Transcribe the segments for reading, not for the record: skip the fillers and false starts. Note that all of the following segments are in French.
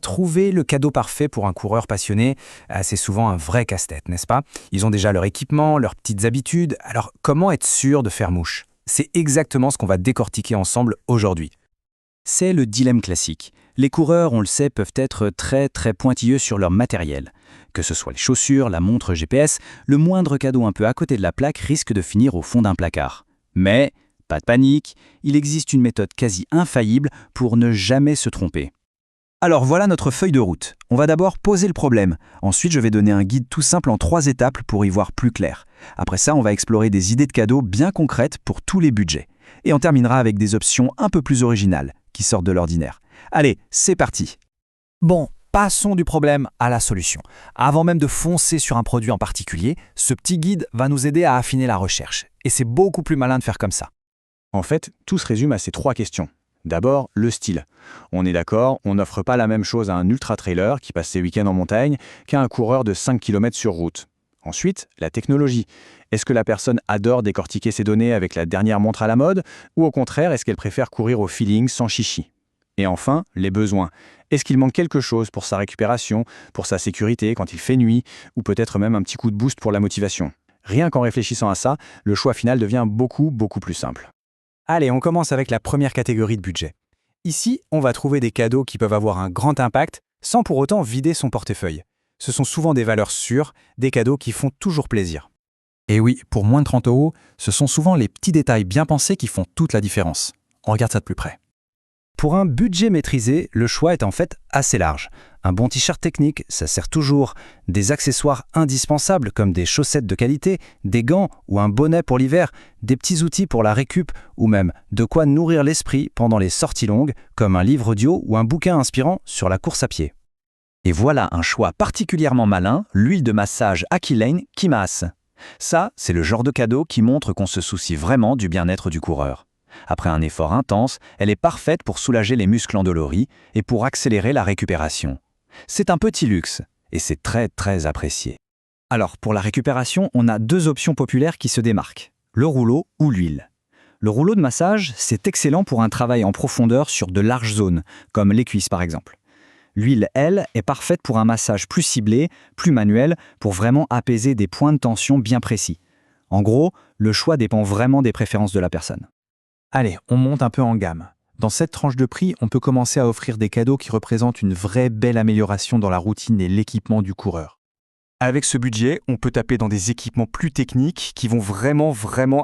Trouver le cadeau parfait pour un coureur passionné, c'est souvent un vrai casse-tête, n'est-ce pas? Ils ont déjà leur équipement, leurs petites habitudes, alors comment être sûr de faire mouche? C'est exactement ce qu'on va décortiquer ensemble aujourd'hui. C'est le dilemme classique. Les coureurs, on le sait, peuvent être très pointilleux sur leur matériel. Que ce soit les chaussures, la montre GPS, le moindre cadeau un peu à côté de la plaque risque de finir au fond d'un placard. Mais, pas de panique, il existe une méthode quasi infaillible pour ne jamais se tromper. Alors voilà notre feuille de route. On va d'abord poser le problème. Ensuite, je vais donner un guide tout simple en 3 étapes pour y voir plus clair. Après ça, on va explorer des idées de cadeaux bien concrètes pour tous les budgets. Et on terminera avec des options un peu plus originales, qui sortent de l'ordinaire. Allez, c'est parti. Bon, passons du problème à la solution. Avant même de foncer sur un produit en particulier, ce petit guide va nous aider à affiner la recherche. Et c'est beaucoup plus malin de faire comme ça. En fait, tout se résume à ces 3 questions. D'abord, le style. On est d'accord, on n'offre pas la même chose à un ultra-trailer qui passe ses week-ends en montagne qu'à un coureur de 5 km sur route. Ensuite, la technologie. Est-ce que la personne adore décortiquer ses données avec la dernière montre à la mode ou au contraire, est-ce qu'elle préfère courir au feeling sans chichi? Et enfin, les besoins. Est-ce qu'il manque quelque chose pour sa récupération, pour sa sécurité quand il fait nuit ou peut-être même un petit coup de boost pour la motivation? Rien qu'en réfléchissant à ça, le choix final devient beaucoup plus simple. Allez, on commence avec la première catégorie de budget. Ici, on va trouver des cadeaux qui peuvent avoir un grand impact sans pour autant vider son portefeuille. Ce sont souvent des valeurs sûres, des cadeaux qui font toujours plaisir. Et oui, pour moins de 30 €, ce sont souvent les petits détails bien pensés qui font toute la différence. On regarde ça de plus près. Pour un budget maîtrisé, le choix est en fait assez large. Un bon t-shirt technique, ça sert toujours. Des accessoires indispensables comme des chaussettes de qualité, des gants ou un bonnet pour l'hiver, des petits outils pour la récup ou même de quoi nourrir l'esprit pendant les sorties longues comme un livre audio ou un bouquin inspirant sur la course à pied. Et voilà un choix particulièrement malin, l'huile de massage Aquilane qui masse. Ça, c'est le genre de cadeau qui montre qu'on se soucie vraiment du bien-être du coureur. Après un effort intense, elle est parfaite pour soulager les muscles endoloris et pour accélérer la récupération. C'est un petit luxe et c'est très apprécié. Alors, pour la récupération, on a 2 options populaires qui se démarquent, le rouleau ou l'huile. Le rouleau de massage, c'est excellent pour un travail en profondeur sur de larges zones, comme les cuisses par exemple. L'huile, elle, est parfaite pour un massage plus ciblé, plus manuel, pour vraiment apaiser des points de tension bien précis. En gros, le choix dépend vraiment des préférences de la personne. Allez, on monte un peu en gamme. Dans cette tranche de prix, on peut commencer à offrir des cadeaux qui représentent une vraie belle amélioration dans la routine et l'équipement du coureur. Avec ce budget, on peut taper dans des équipements plus techniques qui vont vraiment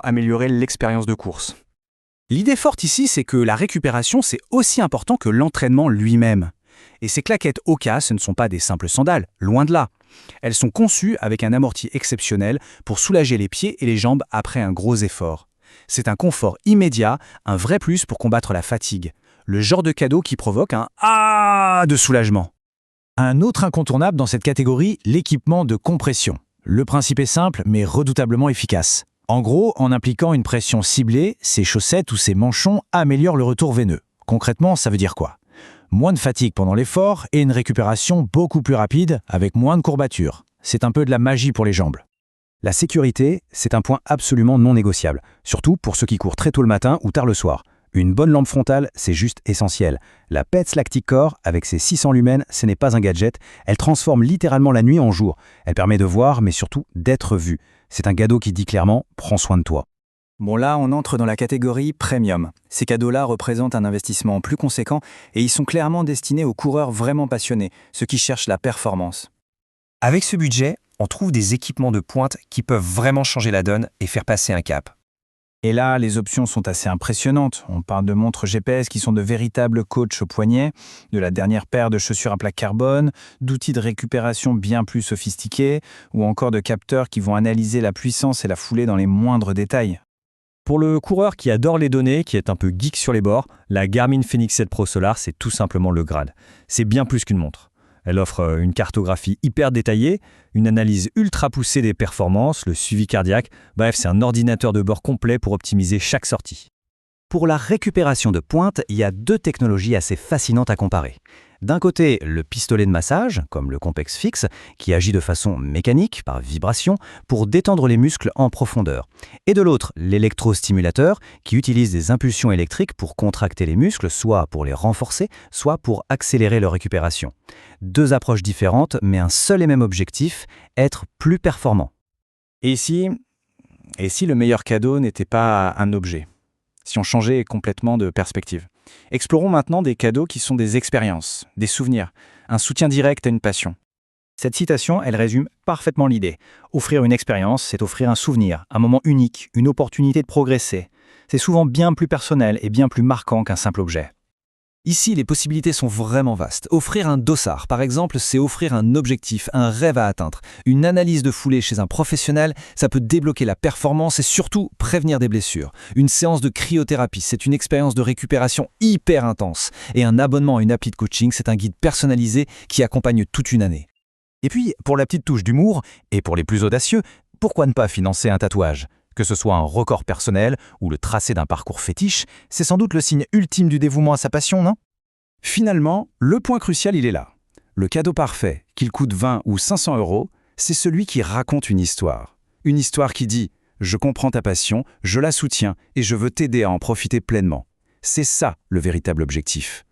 améliorer l'expérience de course. L'idée forte ici, c'est que la récupération, c'est aussi important que l'entraînement lui-même. Et ces claquettes Hoka, ce ne sont pas des simples sandales, loin de là. Elles sont conçues avec un amorti exceptionnel pour soulager les pieds et les jambes après un gros effort. C'est un confort immédiat, un vrai plus pour combattre la fatigue. Le genre de cadeau qui provoque un « ah » de soulagement. Un autre incontournable dans cette catégorie, l'équipement de compression. Le principe est simple, mais redoutablement efficace. En gros, en appliquant une pression ciblée, ces chaussettes ou ces manchons améliorent le retour veineux. Concrètement, ça veut dire quoi? Moins de fatigue pendant l'effort et une récupération beaucoup plus rapide avec moins de courbatures. C'est un peu de la magie pour les jambes. La sécurité, c'est un point absolument non négociable, surtout pour ceux qui courent très tôt le matin ou tard le soir. Une bonne lampe frontale, c'est juste essentiel. La Pets Lactic Core, avec ses 600 lumens, ce n'est pas un gadget, elle transforme littéralement la nuit en jour. Elle permet de voir, mais surtout d'être vue. C'est un cadeau qui dit clairement « prends soin de toi ». Bon là, on entre dans la catégorie premium. Ces cadeaux-là représentent un investissement plus conséquent et ils sont clairement destinés aux coureurs vraiment passionnés, ceux qui cherchent la performance. Avec ce budget, on trouve des équipements de pointe qui peuvent vraiment changer la donne et faire passer un cap. Et là, les options sont assez impressionnantes. On parle de montres GPS qui sont de véritables coachs au poignet, de la dernière paire de chaussures à plaque carbone, d'outils de récupération bien plus sophistiqués, ou encore de capteurs qui vont analyser la puissance et la foulée dans les moindres détails. Pour le coureur qui adore les données, qui est un peu geek sur les bords, la Garmin Fenix 7 Pro Solar, c'est tout simplement le Graal. C'est bien plus qu'une montre. Elle offre une cartographie hyper détaillée, une analyse ultra poussée des performances, le suivi cardiaque. Bref, c'est un ordinateur de bord complet pour optimiser chaque sortie. Pour la récupération de pointe, il y a 2 technologies assez fascinantes à comparer. D'un côté, le pistolet de massage, comme le Compex Fix, qui agit de façon mécanique, par vibration, pour détendre les muscles en profondeur. Et de l'autre, l'électrostimulateur, qui utilise des impulsions électriques pour contracter les muscles, soit pour les renforcer, soit pour accélérer leur récupération. Deux approches différentes, mais un seul et même objectif, être plus performant. Et si le meilleur cadeau n'était pas un objet? Si on changeait complètement de perspective? Explorons maintenant des cadeaux qui sont des expériences, des souvenirs, un soutien direct à une passion. Cette citation, elle résume parfaitement l'idée. Offrir une expérience, c'est offrir un souvenir, un moment unique, une opportunité de progresser. C'est souvent bien plus personnel et bien plus marquant qu'un simple objet. Ici, les possibilités sont vraiment vastes. Offrir un dossard, par exemple, c'est offrir un objectif, un rêve à atteindre. Une analyse de foulée chez un professionnel, ça peut débloquer la performance et surtout prévenir des blessures. Une séance de cryothérapie, c'est une expérience de récupération hyper intense. Et un abonnement à une appli de coaching, c'est un guide personnalisé qui accompagne toute une année. Et puis, pour la petite touche d'humour, et pour les plus audacieux, pourquoi ne pas financer un tatouage ? Que ce soit un record personnel ou le tracé d'un parcours fétiche, c'est sans doute le signe ultime du dévouement à sa passion, non ? Finalement, le point crucial, il est là. Le cadeau parfait, qu'il coûte 20 ou 500 €, c'est celui qui raconte une histoire. Une histoire qui dit « Je comprends ta passion, je la soutiens et je veux t'aider à en profiter pleinement ». C'est ça le véritable objectif.